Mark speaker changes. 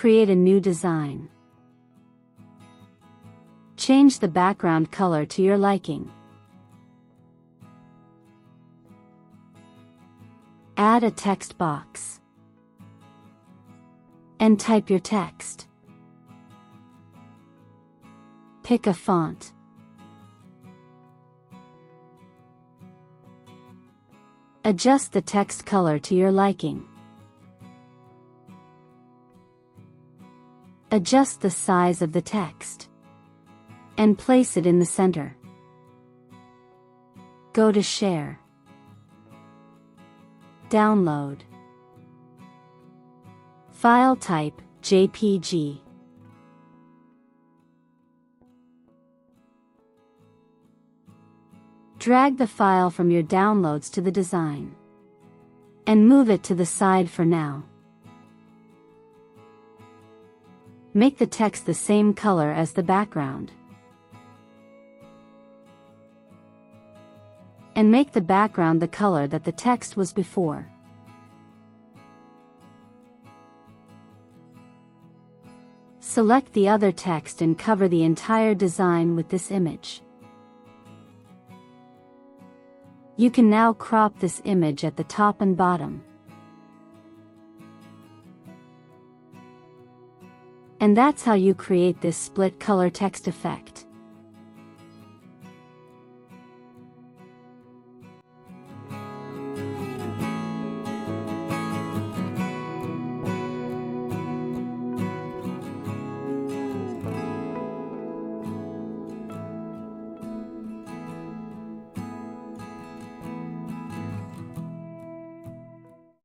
Speaker 1: create a new design. Change the background color to your liking. Add a text box. And type your text. Pick a font. Adjust the text color to your liking. Adjust the size of the text. And place it in the center. Go to Share. Download. File type, JPG. Drag the file from your downloads to the design. And move it to the side for now. Make the text the same color as the background. And make the background the color that the text was before. Select the other text and cover the entire design with this image. You can now crop this image at the top and bottom. And that's how you create this split color text effect.